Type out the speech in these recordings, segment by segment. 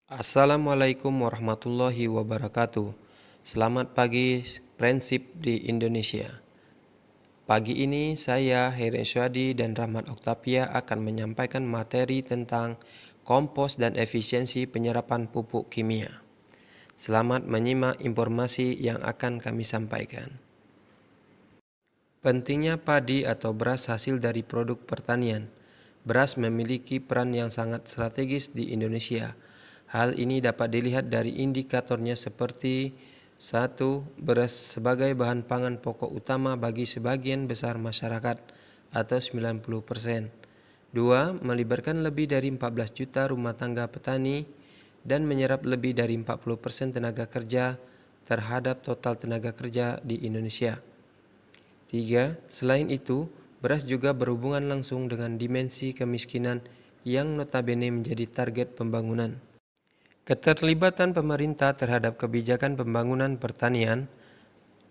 Assalamualaikum warahmatullahi wabarakatuh. Selamat pagi Prinsip di Indonesia. Pagi ini saya Heri Syadi dan Rahmat Oktavia akan menyampaikan materi tentang kompos dan efisiensi penyerapan pupuk kimia. Selamat menyimak informasi yang akan kami sampaikan. Pentingnya padi atau beras hasil dari produk pertanian. Beras memiliki peran yang sangat strategis di Indonesia. Hal ini dapat dilihat dari indikatornya seperti 1. Beras sebagai bahan pangan pokok utama bagi sebagian besar masyarakat atau 90%. 2. Melibatkan lebih dari 14 juta rumah tangga petani dan menyerap lebih dari 40% tenaga kerja terhadap total tenaga kerja di Indonesia. 3. Selain itu, beras juga berhubungan langsung dengan dimensi kemiskinan yang notabene menjadi target pembangunan. Keterlibatan pemerintah terhadap kebijakan pembangunan pertanian.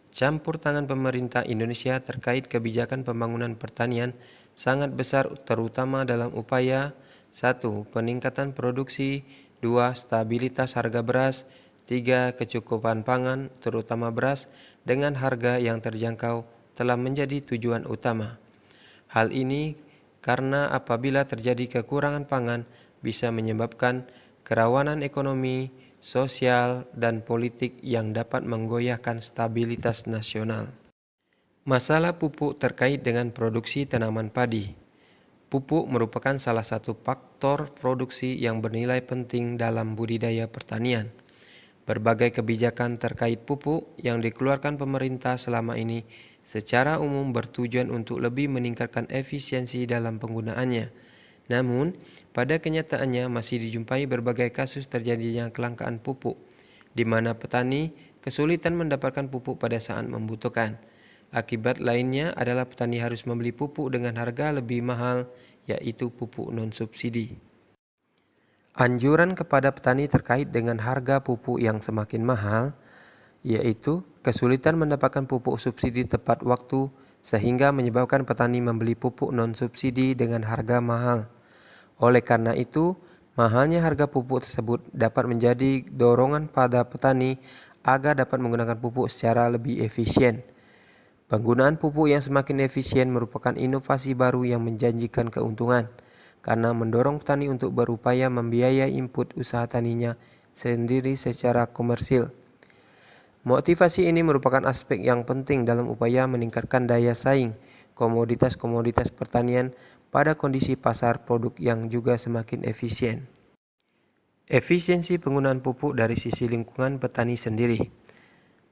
Campur tangan pemerintah Indonesia terkait kebijakan pembangunan pertanian sangat besar, terutama dalam upaya 1. Peningkatan produksi, 2. Stabilitas harga beras, 3. Kecukupan pangan, terutama beras, dengan harga yang terjangkau telah menjadi tujuan utama. Hal ini karena apabila terjadi kekurangan pangan bisa menyebabkan kerawanan ekonomi, sosial, dan politik yang dapat menggoyahkan stabilitas nasional. Masalah pupuk terkait dengan produksi tanaman padi. Pupuk merupakan salah satu faktor produksi yang bernilai penting dalam budidaya pertanian. Berbagai kebijakan terkait pupuk yang dikeluarkan pemerintah selama ini secara umum bertujuan untuk lebih meningkatkan efisiensi dalam penggunaannya. Namun, pada kenyataannya masih dijumpai berbagai kasus terjadinya kelangkaan pupuk, di mana petani kesulitan mendapatkan pupuk pada saat membutuhkan. Akibat lainnya adalah petani harus membeli pupuk dengan harga lebih mahal, yaitu pupuk non-subsidi. Anjuran kepada petani terkait dengan harga pupuk yang semakin mahal, yaitu kesulitan mendapatkan pupuk subsidi tepat waktu sehingga menyebabkan petani membeli pupuk non-subsidi dengan harga mahal. Oleh karena itu, mahalnya harga pupuk tersebut dapat menjadi dorongan pada petani agar dapat menggunakan pupuk secara lebih efisien. Penggunaan pupuk yang semakin efisien merupakan inovasi baru yang menjanjikan keuntungan, karena mendorong petani untuk berupaya membiayai input usaha taninya sendiri secara komersil. Motivasi ini merupakan aspek yang penting dalam upaya meningkatkan daya saing komoditas-komoditas pertanian pada kondisi pasar produk yang juga semakin efisien. Efisiensi penggunaan pupuk dari sisi lingkungan petani sendiri.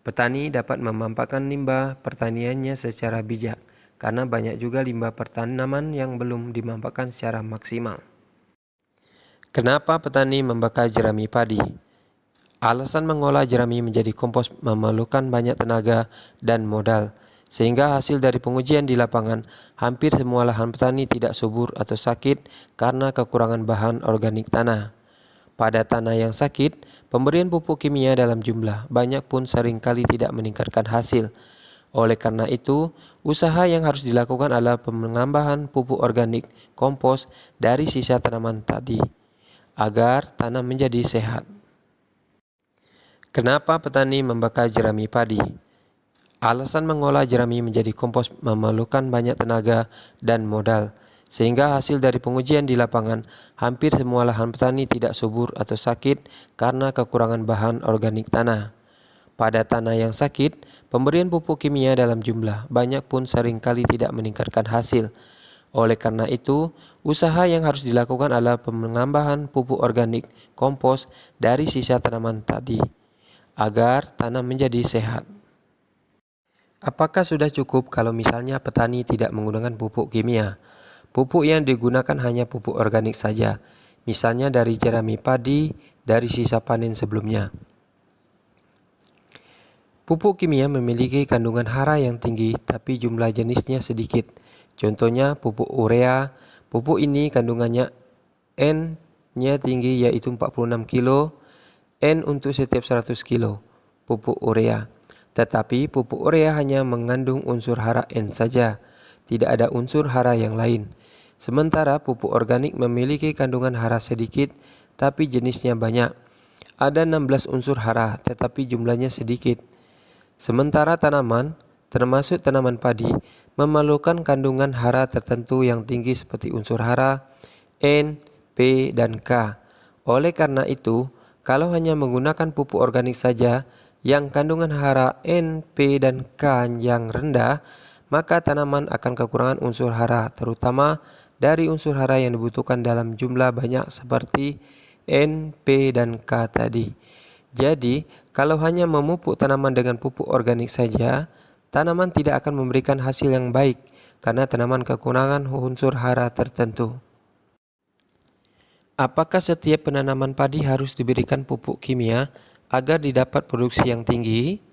Petani dapat memanfaatkan limbah pertaniannya secara bijak, karena banyak juga limbah pertanaman yang belum dimanfaatkan secara maksimal. Kenapa petani membakar jerami padi? Alasan mengolah jerami menjadi kompos memerlukan banyak tenaga dan modal, sehingga hasil dari pengujian di lapangan, hampir semua lahan petani tidak subur atau sakit karena kekurangan bahan organik tanah. Pada tanah yang sakit, pemberian pupuk kimia dalam jumlah banyak pun seringkali tidak meningkatkan hasil. Oleh karena itu, usaha yang harus dilakukan adalah penambahan pupuk organik kompos dari sisa tanaman tadi, agar tanah menjadi sehat. Kenapa petani membakar jerami padi? Alasan mengolah jerami menjadi kompos memerlukan banyak tenaga dan modal, sehingga hasil dari pengujian di lapangan, hampir semua lahan petani tidak subur atau sakit karena kekurangan bahan organik tanah. Pada tanah yang sakit, pemberian pupuk kimia dalam jumlah banyak pun seringkali tidak meningkatkan hasil. Oleh karena itu, usaha yang harus dilakukan adalah penambahan pupuk organik kompos dari sisa tanaman tadi, agar tanah menjadi sehat. Apakah sudah cukup kalau misalnya petani tidak menggunakan pupuk kimia? Pupuk yang digunakan hanya pupuk organik saja, misalnya dari jerami padi dari sisa panen sebelumnya. Pupuk kimia memiliki kandungan hara yang tinggi, tapi jumlah jenisnya sedikit. Contohnya pupuk urea. Pupuk ini kandungannya N-nya tinggi, yaitu 46 kilo N untuk setiap 100 kilo pupuk urea. Tetapi pupuk urea hanya mengandung unsur hara N saja, tidak ada unsur hara yang lain. Sementara pupuk organik memiliki kandungan hara sedikit, tapi jenisnya banyak. ada 16 unsur hara, tetapi jumlahnya sedikit. Sementara tanaman, termasuk tanaman padi, memerlukan kandungan hara tertentu yang tinggi seperti unsur hara N, P, dan K. Oleh karena itu, kalau hanya menggunakan pupuk organik saja yang kandungan hara N, P, dan K yang rendah, maka tanaman akan kekurangan unsur hara, terutama dari unsur hara yang dibutuhkan dalam jumlah banyak seperti N, P, dan K tadi. Jadi, kalau hanya memupuk tanaman dengan pupuk organik saja, tanaman tidak akan memberikan hasil yang baik karena tanaman kekurangan unsur hara tertentu. Apakah setiap penanaman padi harus diberikan pupuk kimia agar didapat produksi yang tinggi?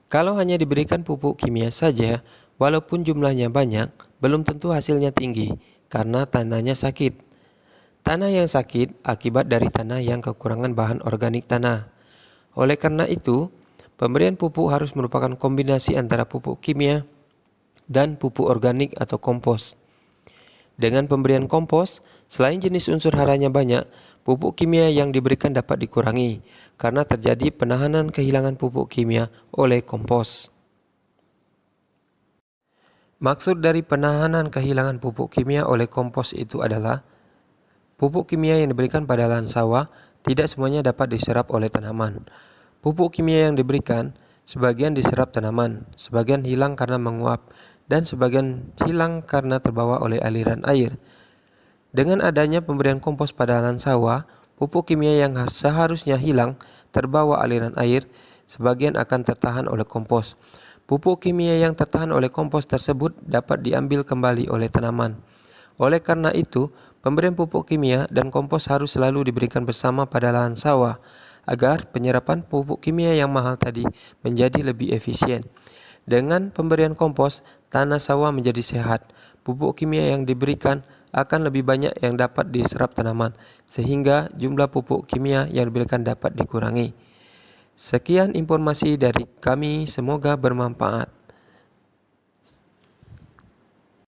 Kalau hanya diberikan pupuk kimia saja, walaupun jumlahnya banyak, belum tentu hasilnya tinggi karena tanahnya sakit. Tanah yang sakit akibat dari tanah yang kekurangan bahan organik tanah. Oleh karena itu, pemberian pupuk harus merupakan kombinasi antara pupuk kimia dan pupuk organik atau kompos. Dengan pemberian kompos, selain jenis unsur haranya banyak, pupuk kimia yang diberikan dapat dikurangi karena terjadi penahanan kehilangan pupuk kimia oleh kompos. Maksud dari penahanan kehilangan pupuk kimia oleh kompos itu adalah pupuk kimia yang diberikan pada lahan sawah tidak semuanya dapat diserap oleh tanaman. Pupuk kimia yang diberikan, sebagian diserap tanaman, sebagian hilang karena menguap, dan sebagian hilang karena terbawa oleh aliran air. Dengan adanya pemberian kompos pada lahan sawah, pupuk kimia yang seharusnya hilang terbawa aliran air, sebagian akan tertahan oleh kompos. Pupuk kimia yang tertahan oleh kompos tersebut dapat diambil kembali oleh tanaman. Oleh karena itu, pemberian pupuk kimia dan kompos harus selalu diberikan bersama pada lahan sawah agar penyerapan pupuk kimia yang mahal tadi menjadi lebih efisien. Dengan pemberian kompos, tanah sawah menjadi sehat. Pupuk kimia yang diberikan akan lebih banyak yang dapat diserap tanaman, sehingga jumlah pupuk kimia yang diberikan dapat dikurangi. Sekian informasi dari kami, semoga bermanfaat.